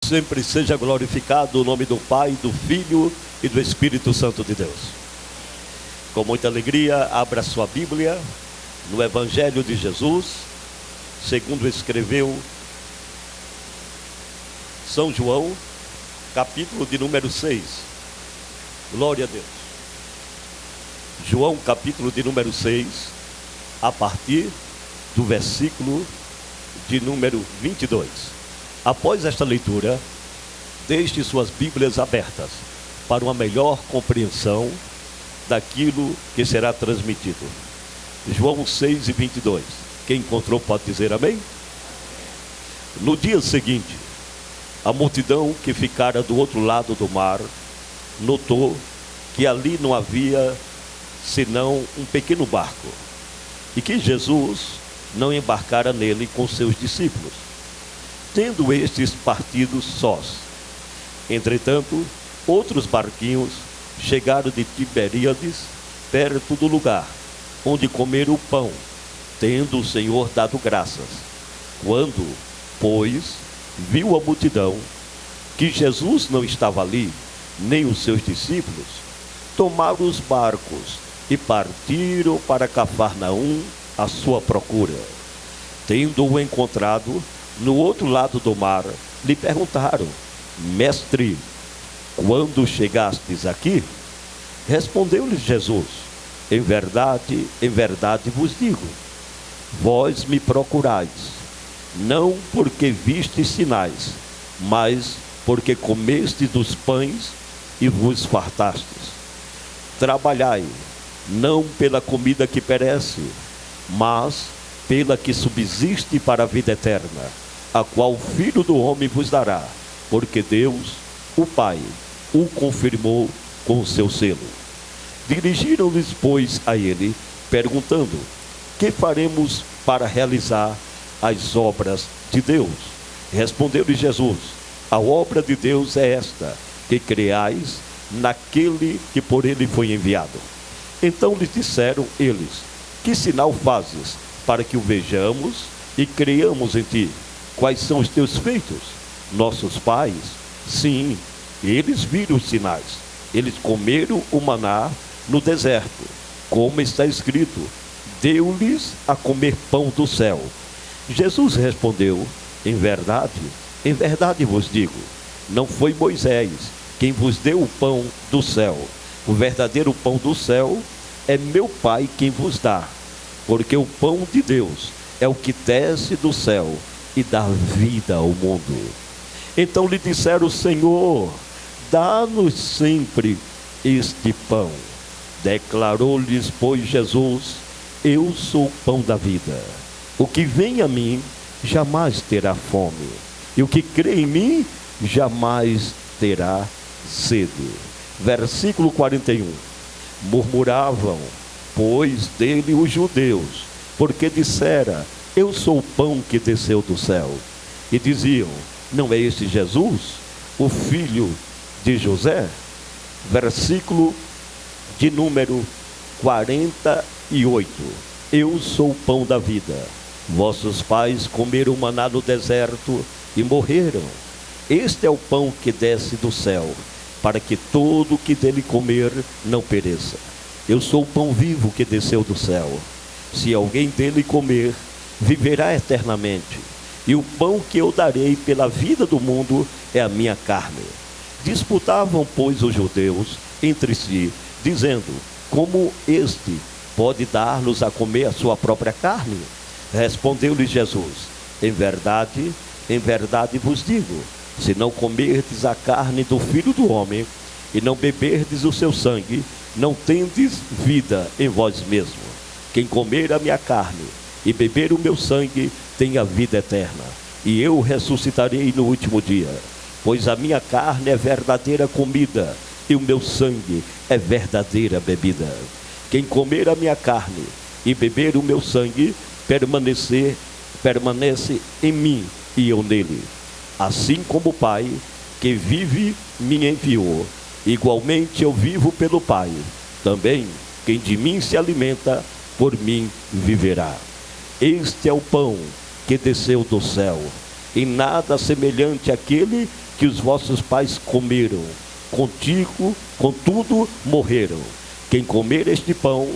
Sempre seja glorificado o nome do Pai, do Filho e do Espírito Santo de Deus. Com muita alegria, abra sua Bíblia no Evangelho de Jesus, segundo escreveu São João, capítulo de número 6. Glória a Deus. João, capítulo de número 6, a partir do versículo de número 22. Após esta leitura, deixe suas Bíblias abertas para uma melhor compreensão daquilo que será transmitido. João 6 e 22. Quem encontrou pode dizer amém? No dia seguinte, a multidão que ficara do outro lado do mar notou que ali não havia senão um pequeno barco, e que Jesus não embarcara nele com seus discípulos, tendo estes partido sós. Entretanto, outros barquinhos chegaram de Tiberíades, perto do lugar onde comeram o pão, tendo o Senhor dado graças. Quando, pois, viu a multidão que Jesus não estava ali, nem os seus discípulos, tomaram os barcos e partiram para Cafarnaum à sua procura. Tendo-o encontrado no outro lado do mar, lhe perguntaram: Mestre, quando chegastes aqui? Respondeu-lhes Jesus: em verdade vos digo, vós me procurais, não porque vistes sinais, mas porque comestes dos pães e vos fartastes. Trabalhai, não pela comida que perece, mas pela que subsiste para a vida eterna, a qual o Filho do Homem vos dará, porque Deus, o Pai, o confirmou com o seu selo. Dirigiram-lhes, pois, a ele, perguntando: que faremos para realizar as obras de Deus? Respondeu-lhe Jesus: a obra de Deus é esta, que creais naquele que por ele foi enviado. Então lhes disseram eles: que sinal fazes para que o vejamos e creiamos em ti? Quais são os teus feitos? Nossos pais, sim, eles viram os sinais. Eles comeram o maná no deserto, como está escrito: deu-lhes a comer pão do céu. Jesus respondeu: em verdade vos digo, não foi Moisés quem vos deu o pão do céu. O verdadeiro pão do céu é meu Pai quem vos dá, porque o pão de Deus é o que desce do céu e dá vida ao mundo. Então lhe disseram: Senhor, dá-nos sempre este pão. Declarou-lhes, pois, Jesus: eu sou o pão da vida. O que vem a mim jamais terá fome, e o que crê em mim jamais terá sede. Versículo 41. Murmuravam, pois, dele os judeus, porque dissera: eu sou o pão que desceu do céu. E diziam: não é este Jesus, o filho de José? Versículo de número 48. Eu sou o pão da vida. Vossos pais comeram maná no deserto e morreram. Este é o pão que desce do céu, para que todo o que dele comer não pereça. Eu sou o pão vivo que desceu do céu. Se alguém dele comer, viverá eternamente. E o pão que eu darei pela vida do mundo é a minha carne. Disputavam, pois, os judeus entre si, dizendo: como este pode dar-nos a comer a sua própria carne? Respondeu-lhe Jesus: em verdade vos digo, se não comerdes a carne do Filho do Homem e não beberdes o seu sangue, não tendes vida em vós mesmos. Quem comer a minha carne e beber o meu sangue tem a vida eterna, e eu ressuscitarei no último dia. Pois a minha carne é verdadeira comida, e o meu sangue é verdadeira bebida. Quem comer a minha carne e beber o meu sangue, permanece em mim e eu nele. Assim como o Pai que vive me enviou, igualmente eu vivo pelo Pai. Também quem de mim se alimenta, por mim viverá. Este é o pão que desceu do céu, e nada semelhante àquele que os vossos pais comeram, contigo, contudo, morreram. Quem comer este pão,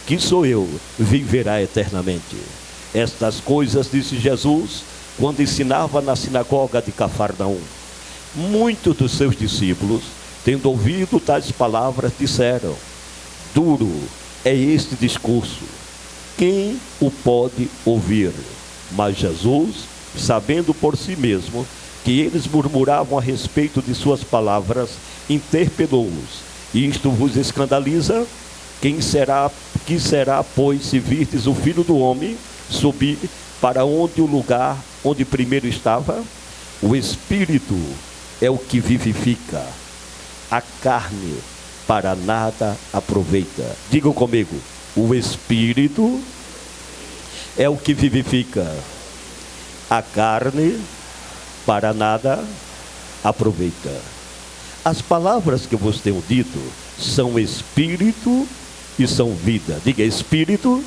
que sou eu, viverá eternamente. Estas coisas disse Jesus, quando ensinava na sinagoga de Cafarnaum. Muitos dos seus discípulos, tendo ouvido tais palavras, disseram: duro é este discurso, quem o pode ouvir? Mas Jesus, sabendo por si mesmo que eles murmuravam a respeito de suas palavras, interpelou-os: isto vos escandaliza? Que será, pois, se virdes o Filho do Homem subir para onde o lugar onde primeiro estava? O Espírito é o que vivifica, a carne para nada aproveita. Digam comigo: o Espírito é o que vivifica, a carne para nada aproveita. As palavras que eu vos tenho dito são espírito e são vida. Diga: espírito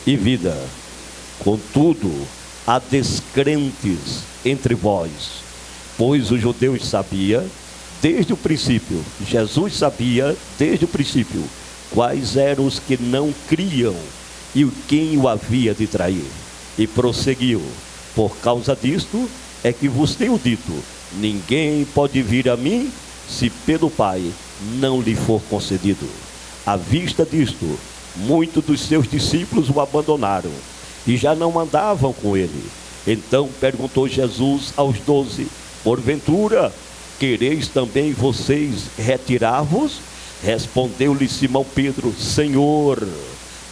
e vida. Contudo, há descrentes entre vós, pois os judeus sabiam desde o princípio, Jesus sabia desde o princípio, quais eram os que não criam e quem o havia de trair. E prosseguiu: por causa disto é que vos tenho dito, ninguém pode vir a mim se pelo Pai não lhe for concedido. À vista disto, muitos dos seus discípulos o abandonaram e já não andavam com ele. Então perguntou Jesus aos 12: porventura quereis também vocês retirar-vos? Respondeu-lhe Simão Pedro: Senhor,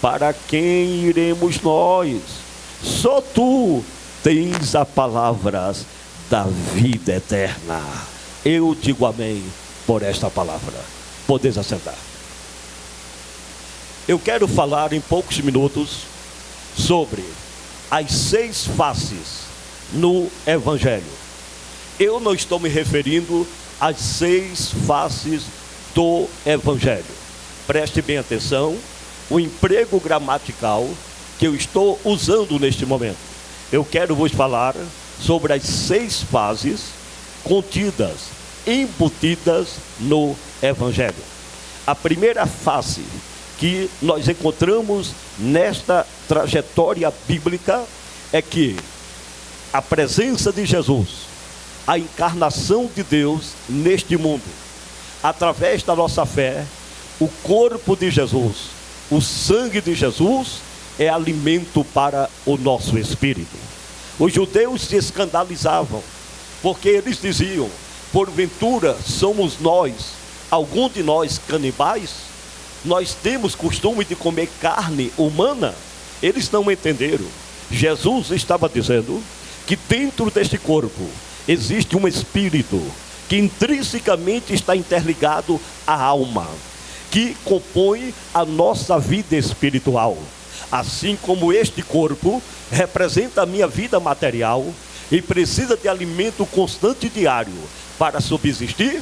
para quem iremos nós? Só tu tens as palavras da vida eterna. Eu digo amém por esta palavra. Podeis assentar. Eu quero falar em poucos minutos sobre as 6 faces no Evangelho. Eu não estou me referindo às 6 faces do Evangelho. Preste bem atenção, o emprego gramatical que eu estou usando neste momento. Eu quero vos falar sobre as 6 fases contidas, embutidas no Evangelho. A primeira face que nós encontramos nesta trajetória bíblica é que a presença de Jesus, a encarnação de Deus neste mundo, através da nossa fé, o corpo de Jesus, o sangue de Jesus é alimento para o nosso espírito. Os judeus se escandalizavam, porque eles diziam: porventura somos nós, algum de nós canibais? Nós temos costume de comer carne humana? Eles não entenderam. Jesus estava dizendo que dentro deste corpo existe um espírito que intrinsecamente está interligado à alma, que compõe a nossa vida espiritual. Assim como este corpo representa a minha vida material e precisa de alimento constante e diário para subsistir,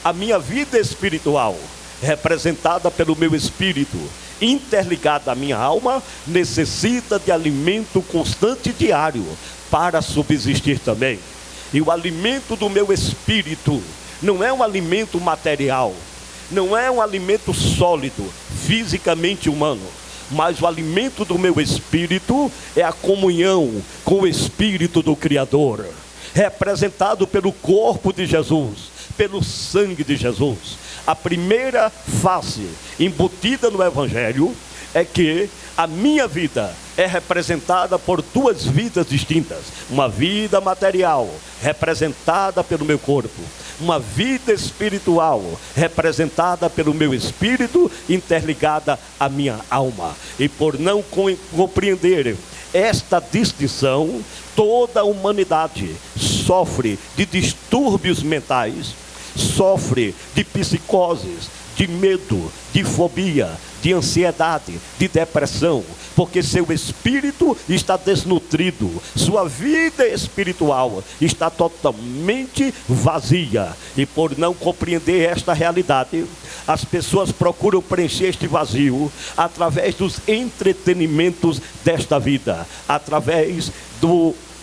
a minha vida espiritual, representada pelo meu espírito, interligada à minha alma, necessita de alimento constante e diário para subsistir também. E o alimento do meu espírito não é um alimento material, não é um alimento sólido, fisicamente humano, mas o alimento do meu espírito é a comunhão com o Espírito do Criador, representado pelo corpo de Jesus, pelo sangue de Jesus. A primeira face embutida no Evangelho é que a minha vida é representada por 2 vidas distintas. Uma vida material, representada pelo meu corpo. Uma vida espiritual, representada pelo meu espírito, interligada à minha alma. E por não compreender esta distinção, toda a humanidade sofre de distúrbios mentais, sofre de psicoses, de medo, de fobia, de ansiedade, de depressão, porque seu espírito está desnutrido, sua vida espiritual está totalmente vazia. E por não compreender esta realidade, as pessoas procuram preencher este vazio através dos entretenimentos desta vida, através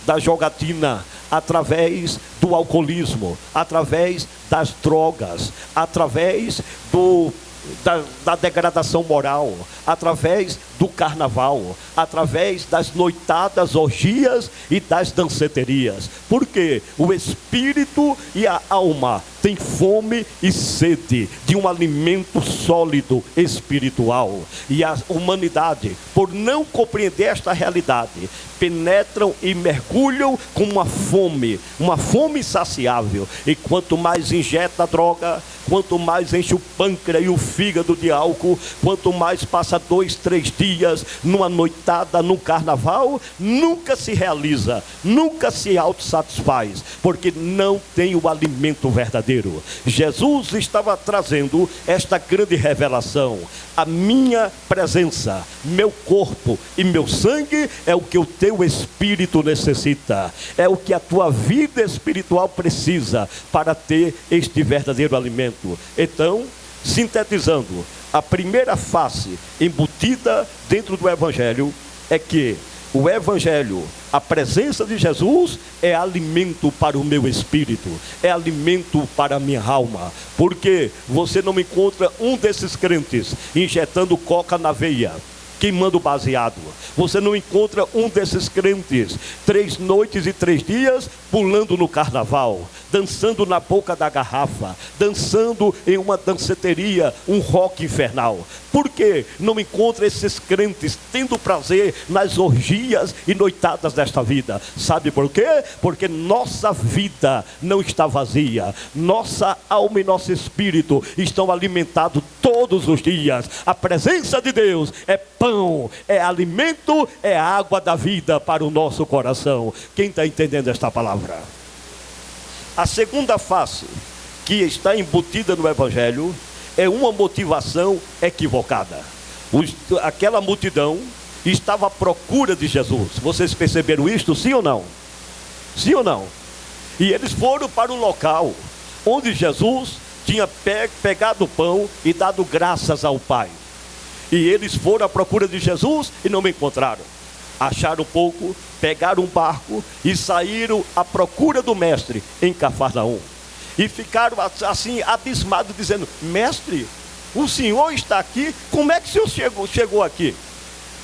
da jogatina, através do alcoolismo, através das drogas, através da degradação moral, através do carnaval, através das noitadas, orgias e das danceterias. Porque o espírito e a alma têm fome e sede de um alimento sólido espiritual. E a humanidade, por não compreender esta realidade, penetram e mergulham com uma fome insaciável. E quanto mais injeta droga, quanto mais enche o pâncreas e o fígado de álcool, quanto mais passa 2, 3 dias numa noitada, num carnaval, nunca se realiza, nunca se autossatisfaz, porque não tem o alimento verdadeiro. Jesus estava trazendo esta grande revelação: a minha presença, meu corpo e meu sangue é o que o teu espírito necessita, é o que a tua vida espiritual precisa para ter este verdadeiro alimento. Então, sintetizando, a primeira face embutida dentro do Evangelho é que o Evangelho, a presença de Jesus, é alimento para o meu espírito, é alimento para a minha alma. Porque você não encontra um desses crentes injetando coca na veia, queimando baseado. Você não encontra um desses crentes 3 noites e 3 dias pulando no carnaval, dançando na boca da garrafa, dançando em uma danceteria, um rock infernal. Por que não encontra esses crentes tendo prazer nas orgias e noitadas desta vida? Sabe por quê? Porque nossa vida não está vazia, nossa alma e nosso espírito estão alimentados todos os dias. A presença de Deus é pão, é alimento, é água da vida para o nosso coração. Quem está entendendo esta palavra? A segunda face que está embutida no Evangelho é uma motivação equivocada. Aquela multidão estava à procura de Jesus. Vocês perceberam isto, sim ou não? Sim ou não? E eles foram para o local onde Jesus tinha pegado o pão e dado graças ao Pai. E eles foram à procura de Jesus e não o encontraram. Acharam pouco, pegaram um barco e saíram à procura do mestre em Cafarnaum. E ficaram assim abismados, dizendo: mestre, o senhor está aqui? Como é que o senhor chegou aqui?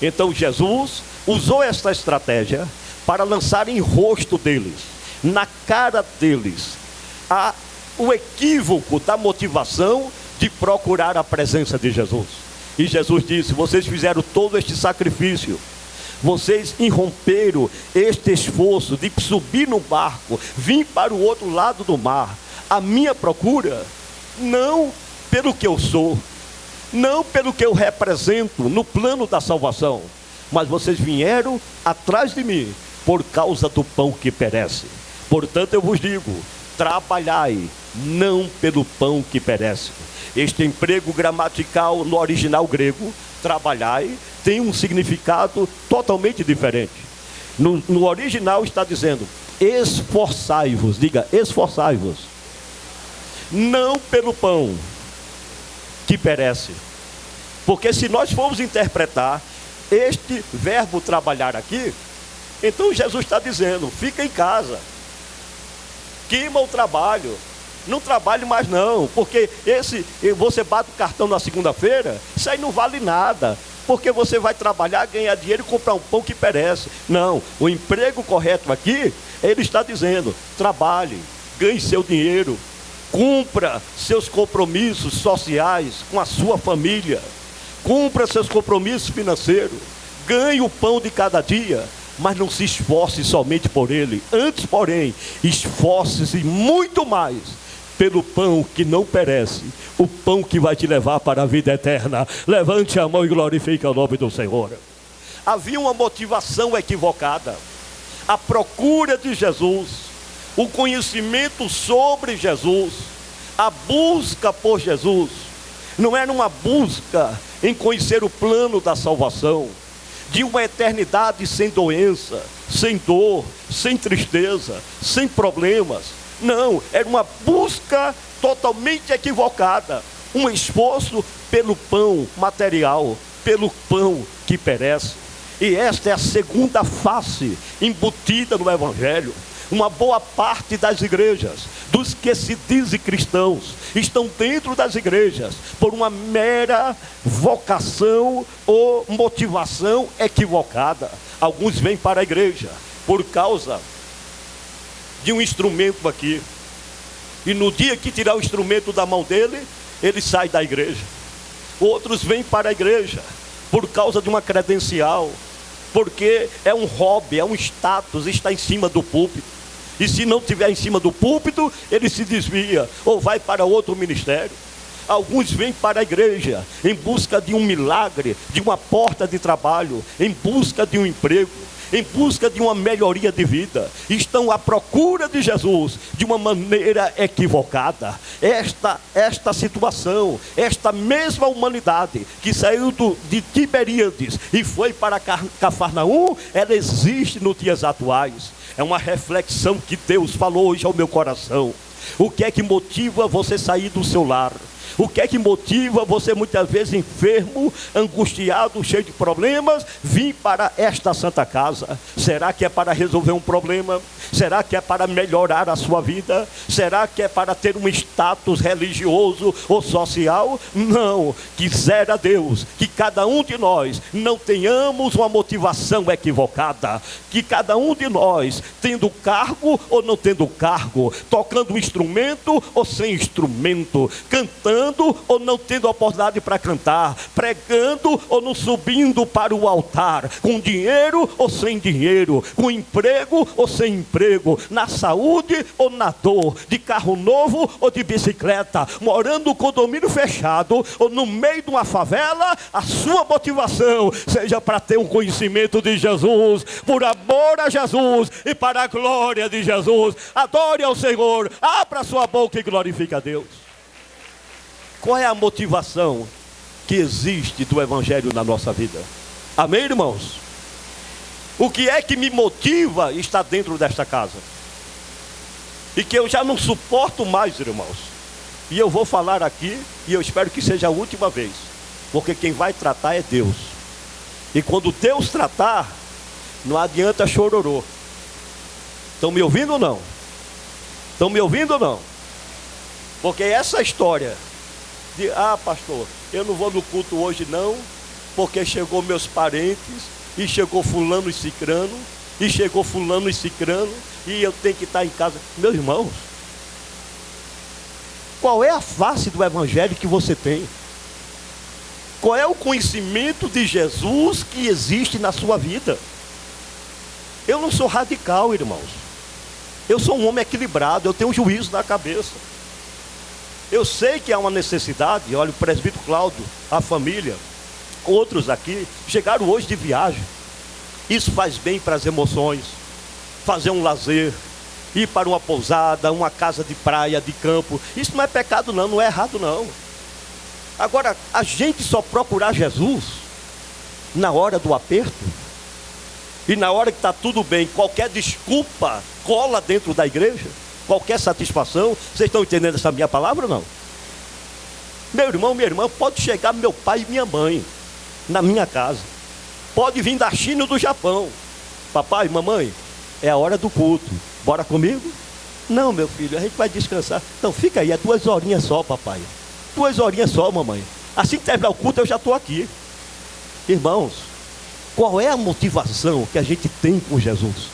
Então Jesus usou esta estratégia para lançar em rosto deles, na cara deles, o equívoco da motivação de procurar a presença de Jesus. E Jesus disse: vocês fizeram todo este sacrifício, vocês irromperam este esforço de subir no barco, vir para o outro lado do mar, a minha procura, não pelo que eu sou, não pelo que eu represento no plano da salvação, mas vocês vieram atrás de mim por causa do pão que perece. Portanto eu vos digo: trabalhai não pelo pão que perece. Este emprego gramatical no original grego, trabalhai, tem um significado totalmente diferente. No original está dizendo: esforçai-vos, diga esforçai-vos, não pelo pão que perece. Porque se nós formos interpretar este verbo trabalhar aqui, então Jesus está dizendo: fica em casa, queima o trabalho, não trabalhe mais não, porque você bate o cartão na segunda-feira, isso aí não vale nada, porque você vai trabalhar, ganhar dinheiro e comprar um pão que perece. Não, o emprego correto aqui, ele está dizendo: trabalhe, ganhe seu dinheiro, cumpra seus compromissos sociais com a sua família, cumpra seus compromissos financeiros, ganhe o pão de cada dia, mas não se esforce somente por ele. Antes, porém, esforce-se muito mais pelo pão que não perece, o pão que vai te levar para a vida eterna. Levante a mão e glorifique o nome do Senhor. Havia uma motivação equivocada. A procura de Jesus, o conhecimento sobre Jesus, a busca por Jesus, não era uma busca em conhecer o plano da salvação, de uma eternidade sem doença, sem dor, sem tristeza, sem problemas. Não, era uma busca totalmente equivocada, um esforço pelo pão material, pelo pão que perece. E esta é a segunda face embutida no Evangelho. Uma boa parte das igrejas, dos que se dizem cristãos, estão dentro das igrejas por uma mera vocação ou motivação equivocada. Alguns vêm para a igreja por causa de um instrumento aqui, e no dia que tirar o instrumento da mão dele, ele sai da igreja. Outros vêm para a igreja por causa de uma credencial, porque é um hobby, é um status, está em cima do púlpito. E se não estiver em cima do púlpito, ele se desvia ou vai para outro ministério. Alguns vêm para a igreja em busca de um milagre, de uma porta de trabalho, em busca de um emprego, em busca de uma melhoria de vida. Estão à procura de Jesus de uma maneira equivocada. Esta situação, esta mesma humanidade que saiu de Tiberíades e foi para Cafarnaum, ela existe nos dias atuais. É uma reflexão que Deus falou hoje ao meu coração. O que é que motiva você sair do seu lar? O que é que motiva você, muitas vezes enfermo, angustiado, cheio de problemas, vir para esta santa casa? Será que é para resolver um problema? Será que é para melhorar a sua vida? Será que é para ter um status religioso ou social? Não. Quisera Deus que cada um de nós não tenhamos uma motivação equivocada. Que cada um de nós, tendo cargo ou não tendo cargo, tocando um instrumento ou sem instrumento, cantando ou não tendo oportunidade para cantar, pregando ou não subindo para o altar, com dinheiro ou sem dinheiro, com emprego ou sem emprego, na saúde ou na dor, de carro novo ou de bicicleta, morando no condomínio fechado ou no meio de uma favela, a sua motivação seja para ter um conhecimento de Jesus, por amor a Jesus e para a glória de Jesus. Adore ao Senhor, abra a sua boca e glorifique a Deus. Qual é a motivação que existe do Evangelho na nossa vida? Amém, irmãos? O que é que me motiva estar dentro desta casa? E que eu já não suporto mais, irmãos. E eu vou falar aqui, e eu espero que seja a última vez. Porque quem vai tratar é Deus. E quando Deus tratar, não adianta chororô. Estão me ouvindo ou não? Estão me ouvindo ou não? Porque essa história de, pastor, eu não vou no culto hoje não, porque chegou meus parentes, e chegou fulano e cicrano, e chegou fulano e cicrano, e eu tenho que estar em casa. Meus irmãos, qual é a face do Evangelho que você tem? Qual é o conhecimento de Jesus que existe na sua vida? Eu não sou radical, irmãos. Eu sou um homem equilibrado, eu tenho um juízo na cabeça. Eu sei que há uma necessidade. Olha, o presbítero Cláudio, a família, outros aqui, chegaram hoje de viagem. Isso faz bem para as emoções. Fazer um lazer, ir para uma pousada, uma casa de praia, de campo. Isso não é pecado não, não é errado não. Agora, a gente só procurar Jesus na hora do aperto, e na hora que está tudo bem, qualquer desculpa cola dentro da igreja, qualquer satisfação. Vocês estão entendendo essa minha palavra ou não? Meu irmão, minha irmã, pode chegar meu pai e minha mãe na minha casa, pode vir da China ou do Japão. Papai, mamãe, é a hora do culto, bora comigo? Não, meu filho, a gente vai descansar. Então fica aí, é 2 horinhas só, papai, 2 horinhas só, mamãe. Assim que terminar o culto eu já estou aqui. Irmãos, qual é a motivação que a gente tem com Jesus?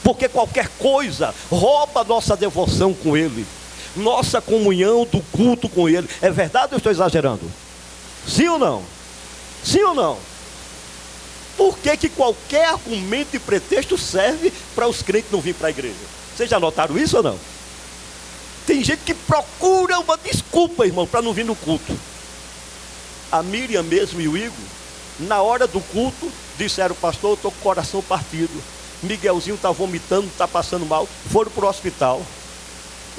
Porque qualquer coisa rouba nossa devoção com Ele, nossa comunhão do culto com Ele. É verdade ou eu estou exagerando? Sim ou não? Sim ou não? Por que qualquer argumento e pretexto serve para os crentes não vir para a igreja? Vocês já notaram isso ou não? Tem gente que procura uma desculpa, irmão, para não vir no culto. A Miriam mesmo e o Igor, na hora do culto, disseram: pastor, eu estou com o coração partido, Miguelzinho está vomitando, está passando mal, foram para o hospital.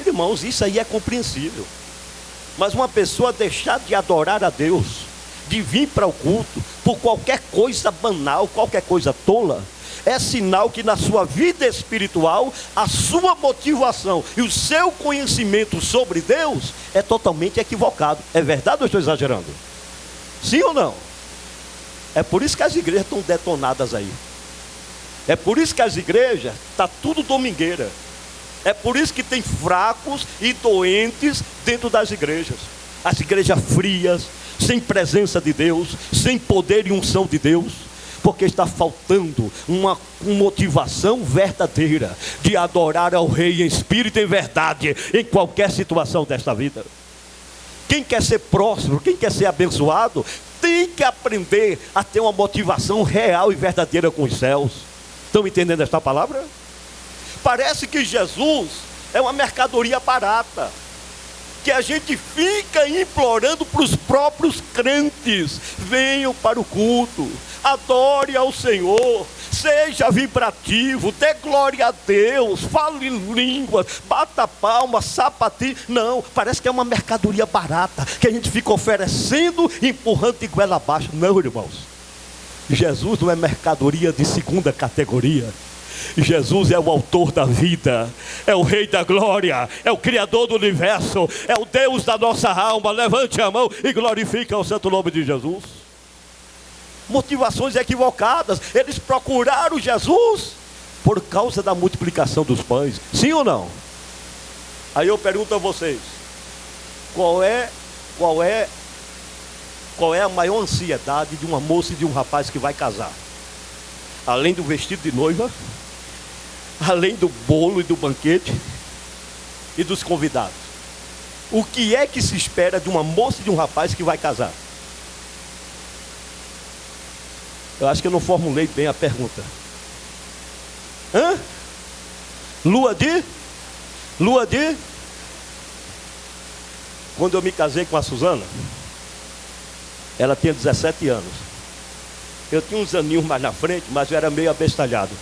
Irmãos, isso aí é compreensível. Mas uma pessoa deixar de adorar a Deus, de vir para o culto, por qualquer coisa banal, qualquer coisa tola, é sinal que na sua vida espiritual, a sua motivação e o seu conhecimento sobre Deus é totalmente equivocado. É verdade ou eu estou exagerando? Sim ou não? É por isso que as igrejas estão detonadas aí. É por isso que as igrejas está tudo domingueira. É por isso que tem fracos e doentes dentro das igrejas. As igrejas frias, sem presença de Deus, sem poder e unção de Deus, porque está faltando uma motivação verdadeira de adorar ao Rei em espírito e em verdade, em qualquer situação desta vida. Quem quer ser próspero, quem quer ser abençoado, tem que aprender a ter uma motivação real e verdadeira com os céus. Estão entendendo esta palavra? Parece que Jesus é uma mercadoria barata, que a gente fica implorando para os próprios crentes: venham para o culto, adore ao Senhor, seja vibrativo, dê glória a Deus, fale em línguas, bata palma, sapatinho. Não, parece que é uma mercadoria barata, que a gente fica oferecendo, empurrando de goela abaixo. Não, irmãos, Jesus não é mercadoria de segunda categoria. Jesus é o autor da vida, é o Rei da glória, é o Criador do universo, é o Deus da nossa alma. Levante a mão e glorifique o santo nome de Jesus. Motivações equivocadas. Eles procuraram Jesus por causa da multiplicação dos pães. Sim ou não? Aí eu pergunto a vocês: qual é a maior ansiedade de uma moça e de um rapaz que vai casar? Além do vestido de noiva, além do bolo e do banquete e dos convidados, o que é que se espera de uma moça e de um rapaz que vai casar? Eu acho que eu não formulei bem a pergunta. Lua de? Quando eu me casei com a Suzana, ela tinha 17 anos. Eu tinha uns aninhos mais na frente, mas eu era meio abestalhado.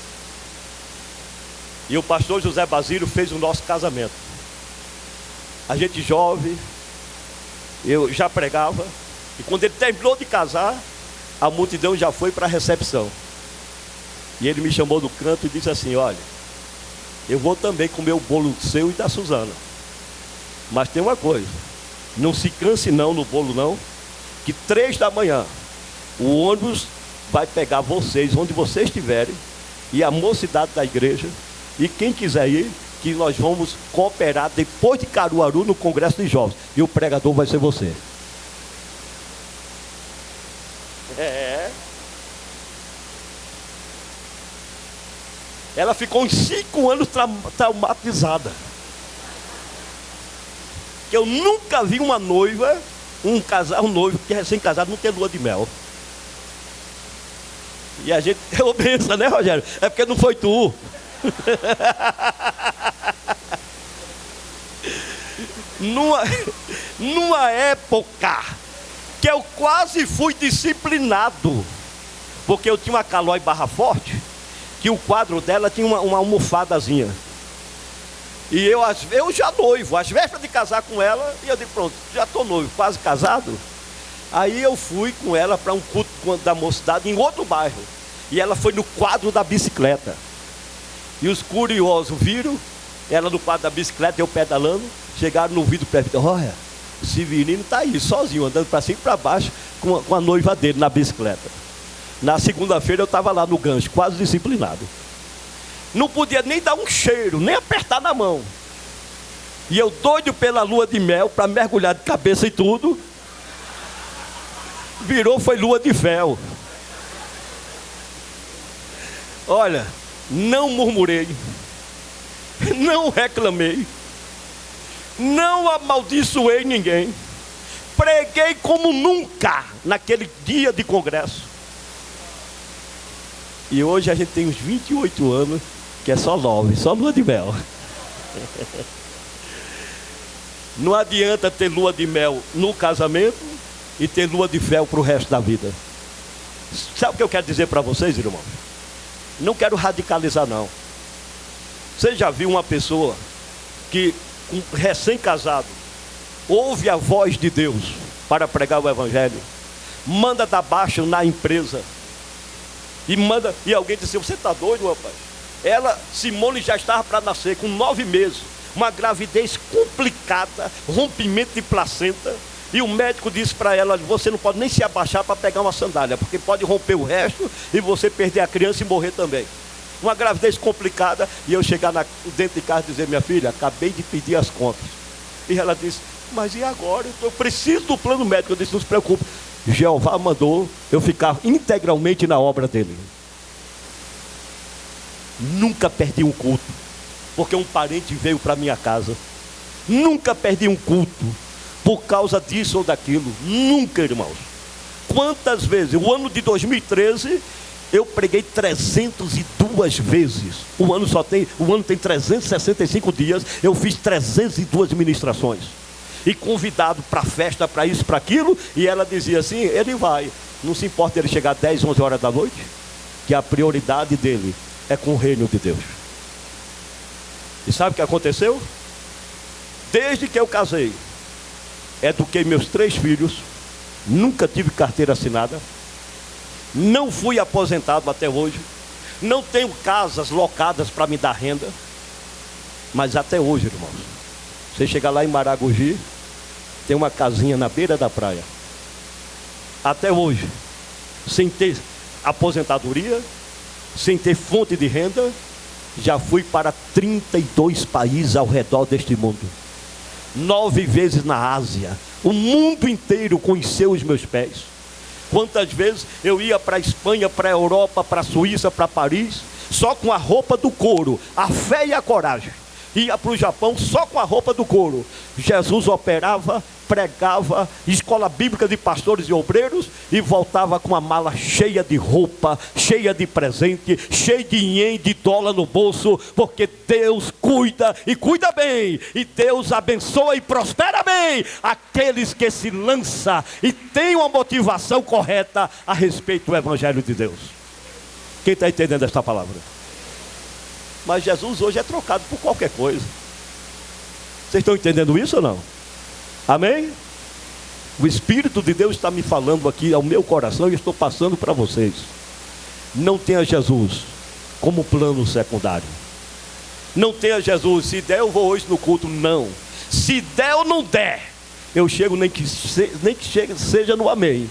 E o pastor José Basílio fez o nosso casamento. A gente jovem, eu já pregava, e quando ele terminou de casar, a multidão já foi para a recepção. E ele me chamou no canto e disse assim: olha, eu vou também comer o bolo seu e da Suzana, mas tem uma coisa, não se canse não no bolo não, que 3 da manhã o ônibus vai pegar vocês onde vocês estiverem, e a mocidade da igreja, e quem quiser ir, que nós vamos cooperar depois de Caruaru no congresso de jovens, e o pregador vai ser você. Ela ficou uns 5 anos traumatizada, que eu nunca vi uma noiva, um noivo que é recém-casado não ter lua de mel. E a gente pensa, né, Rogério? É porque não foi tu. Numa época que eu quase fui disciplinado, porque eu tinha uma Calói Barra Forte, que o quadro dela tinha uma almofadazinha. E eu já noivo, às vésperas de casar com ela, e eu digo: pronto, já estou noivo, quase casado. Aí eu fui com ela para um culto da mocidade em outro bairro, e ela foi no quadro da bicicleta. E os curiosos viram ela no quadro da bicicleta, eu pedalando. Chegaram no vidro perto: olha, o Severino está aí, sozinho, andando para cima e para baixo, com a noiva dele na bicicleta. Na segunda-feira eu estava lá no gancho, quase disciplinado. Não podia nem dar um cheiro, nem apertar na mão. E eu doido pela lua de mel, para mergulhar de cabeça e tudo. Virou, foi lua de fel. Olha, não murmurei, não reclamei, não amaldiçoei ninguém. Preguei como nunca naquele dia de congresso. E hoje a gente tem uns 28 anos, que é só love, só lua de mel. Não adianta ter lua de mel no casamento e ter lua de fel para o resto da vida. Sabe o que eu quero dizer para vocês, irmão? Não quero radicalizar não. Você já viu uma pessoa que, recém-casado, ouve a voz de Deus para pregar o evangelho, manda dar baixa na empresa, e alguém disse: você está doido, rapaz? Ela, Simone, já estava para nascer com 9 meses, uma gravidez complicada, rompimento de placenta, e o médico disse para ela: você não pode nem se abaixar para pegar uma sandália, porque pode romper o resto e você perder a criança e morrer também. Uma gravidez complicada, e eu chegar dentro de casa e dizer: minha filha, acabei de pedir as contas. E ela disse: mas e agora? Eu preciso do plano médico. Eu disse: não se preocupe, Jeová mandou eu ficar integralmente na obra dele. Nunca perdi um culto, porque um parente veio para minha casa. Nunca perdi um culto por causa disso ou daquilo. Nunca, irmãos. Quantas vezes? O ano de 2013 eu preguei 302 vezes. O ano tem 365 dias. Eu fiz 302 ministrações. E convidado para festa, para isso, para aquilo. E ela dizia assim: ele vai. Não se importa ele chegar 10, 11 horas da noite, que a prioridade dele é com o reino de Deus. E sabe o que aconteceu? Desde que eu casei, eduquei meus 3 filhos, nunca tive carteira assinada, não fui aposentado até hoje, não tenho casas locadas para me dar renda, mas até hoje, irmãos, você chegar lá em Maragogi, tem uma casinha na beira da praia. Até hoje, sem ter aposentadoria, sem ter fonte de renda, já fui para 32 países ao redor deste mundo. 9 vezes na Ásia. O mundo inteiro conheceu os meus pés. Quantas vezes eu ia para a Espanha, para a Europa, para a Suíça, para Paris, só com a roupa do couro, a fé e a coragem. Ia para o Japão só com a roupa do couro. Jesus operava, pregava, escola bíblica de pastores e obreiros, e voltava com a mala cheia de roupa, cheia de presente, cheia de ien, de dólar no bolso, porque Deus cuida e cuida bem, e Deus abençoa e prospera bem aqueles que se lançam e têm uma motivação correta a respeito do Evangelho de Deus. Quem está entendendo esta palavra? Mas Jesus hoje é trocado por qualquer coisa. Vocês estão entendendo isso ou não? Amém? O Espírito de Deus está me falando aqui ao meu coração, e eu estou passando para vocês. Não tenha Jesus como plano secundário. Não tenha Jesus: se der eu vou hoje no culto. Não. Se der ou não der, eu chego, nem que seja no amém,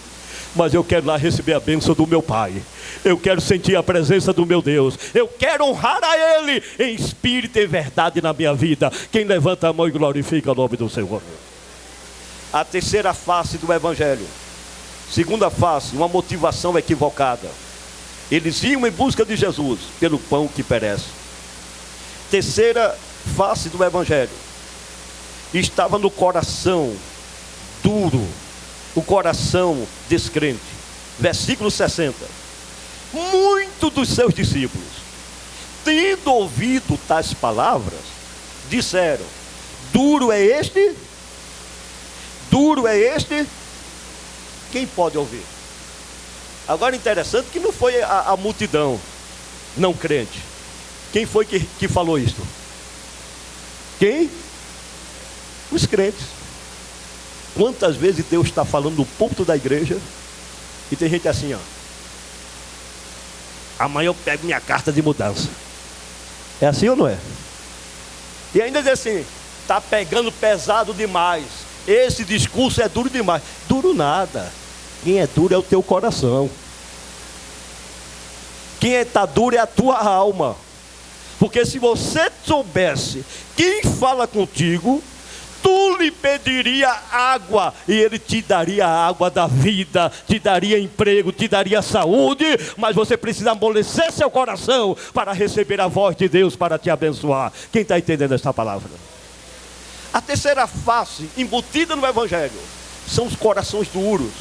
mas eu quero lá receber a bênção do meu Pai. Eu quero sentir a presença do meu Deus. Eu quero honrar a Ele em espírito e verdade na minha vida. Quem levanta a mão e glorifica o nome do Senhor. A terceira face do Evangelho. Segunda face, uma motivação equivocada. Eles iam em busca de Jesus pelo pão que perece. Terceira face do Evangelho. Estava no coração duro, o coração descrente. Versículo 60. Muitos dos seus discípulos, tendo ouvido tais palavras, disseram: duro é este? Duro é este? Quem pode ouvir? Agora, interessante que não foi a multidão não crente. Quem foi que falou isto? Quem? Os crentes. Quantas vezes Deus está falando no púlpito da igreja e tem gente assim, ó: amanhã eu pego minha carta de mudança. É assim ou não é? E ainda diz assim: está pegando pesado demais, esse discurso é duro demais. Duro nada. Quem é duro é o teu coração. Quem está duro é a tua alma. Porque se você soubesse quem fala contigo, tu lhe pediria água, e ele te daria a água da vida, te daria emprego, te daria saúde. Mas você precisa amolecer seu coração para receber a voz de Deus para te abençoar. Quem está entendendo esta palavra? A terceira face embutida no Evangelho são os corações duros.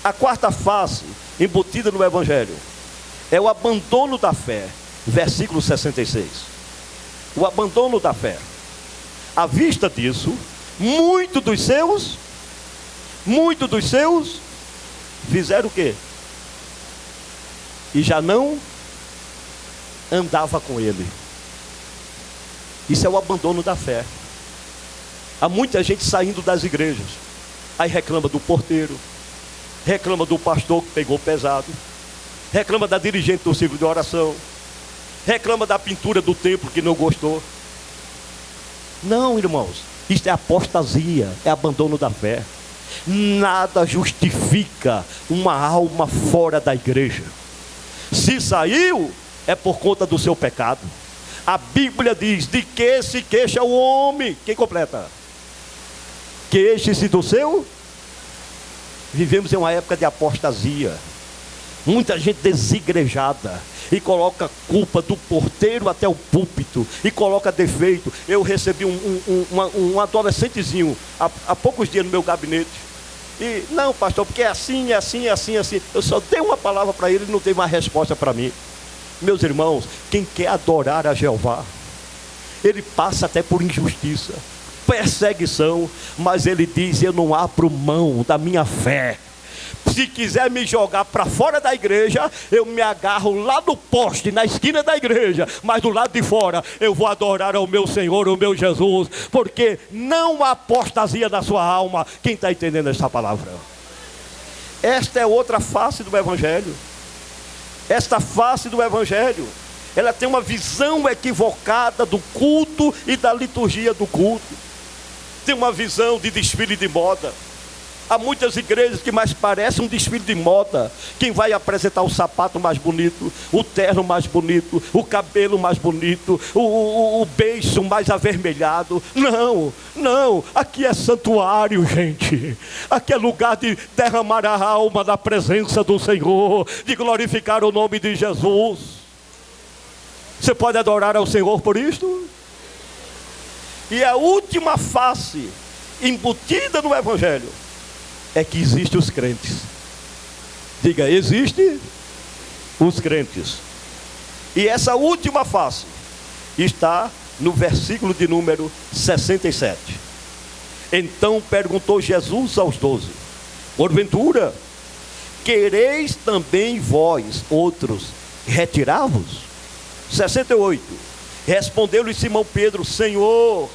A quarta face embutida no Evangelho é o abandono da fé. Versículo 66. O abandono da fé. À vista disso, muitos dos seus fizeram o quê? E já não andava com ele. Isso é o abandono da fé. Há muita gente saindo das igrejas, aí reclama do porteiro, reclama do pastor que pegou pesado, reclama da dirigente do círculo de oração, reclama da pintura do templo que não gostou. Não, irmãos, isso é apostasia, é abandono da fé. Nada justifica uma alma fora da igreja. Se saiu, é por conta do seu pecado. A Bíblia diz: de que se queixa o homem? Quem completa? Queixe-se do seu. Vivemos em uma época de apostasia. Muita gente desigrejada e coloca culpa do porteiro até o púlpito e coloca defeito. Eu recebi um adolescentezinho há poucos dias no meu gabinete. E não, pastor, porque é assim, é assim, é assim, é assim. Eu só dei uma palavra para ele e não tem mais resposta para mim. Meus irmãos, quem quer adorar a Jeová, ele passa até por injustiça, perseguição, mas ele diz: eu não abro mão da minha fé. Se quiser me jogar para fora da igreja, eu me agarro lá no poste, na esquina da igreja, mas do lado de fora eu vou adorar ao meu Senhor, ao meu Jesus, porque não há apostasia na sua alma. Quem está entendendo essa palavra? Esta é outra face do Evangelho. Esta face do Evangelho, ela tem uma visão equivocada do culto e da liturgia do culto. Tem uma visão de desfile de moda. Há muitas igrejas que mais parecem um desfile de moda. Quem vai apresentar o sapato mais bonito, o terno mais bonito, o cabelo mais bonito, o beiço mais avermelhado. Não, não, aqui é santuário, gente. Aqui é lugar de derramar a alma na presença do Senhor, de glorificar o nome de Jesus. Você pode adorar ao Senhor por isto? E a última face embutida no Evangelho é que existem os crentes. Diga: existe os crentes. E essa última face está no versículo de número 67. Então perguntou Jesus aos 12: porventura quereis também vós outros retirar-vos? 68. Respondeu-lhe Simão Pedro: Senhor,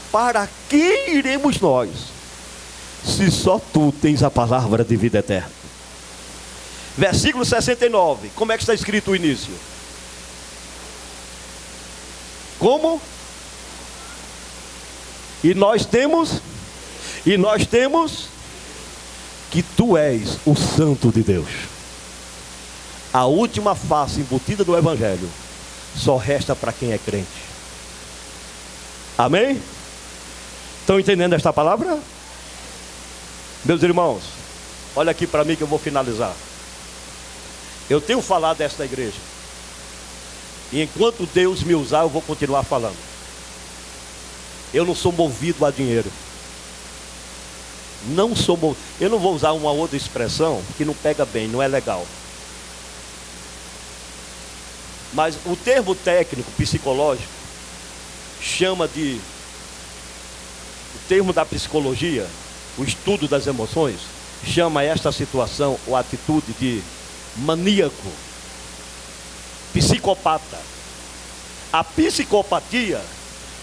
para que iremos nós, se só tu tens a palavra de vida eterna? Versículo 69, como é que está escrito o início? Como? E nós temos que tu és o Santo de Deus. A última face embutida do Evangelho só resta para quem é crente. Amém? Estão entendendo esta palavra? Meus irmãos, olha aqui para mim que eu vou finalizar. Eu tenho falado desta igreja, e enquanto Deus me usar, eu vou continuar falando. Eu não sou movido a dinheiro. Não sou movido. Eu não vou usar uma outra expressão que não pega bem, não é legal. Mas o termo técnico, psicológico, chama de... O termo da psicologia, o estudo das emoções, chama esta situação ou atitude de maníaco, psicopata. A psicopatia,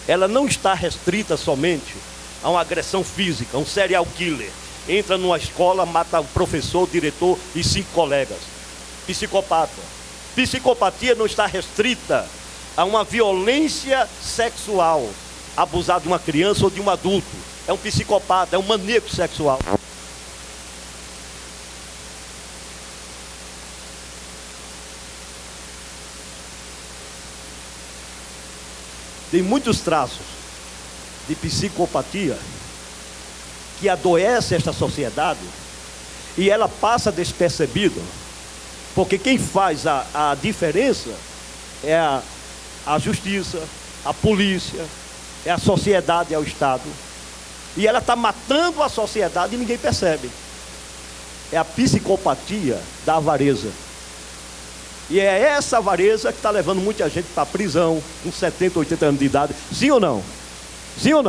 ela não está restrita somente a uma agressão física. Um serial killer entra numa escola, mata o professor, o diretor e 5 colegas. Psicopata. Psicopatia não está restrita a uma violência sexual, abusar de uma criança ou de um adulto. É um psicopata, é um maníaco sexual. Tem muitos traços de psicopatia que adoece esta sociedade e ela passa despercebida, porque quem faz a diferença é a justiça, a polícia, é a sociedade, é o Estado. E ela está matando a sociedade e ninguém percebe. É a psicopatia da avareza. E é essa avareza que está levando muita gente para a prisão com 70, 80 anos de idade. Sim ou não? Sim ou não?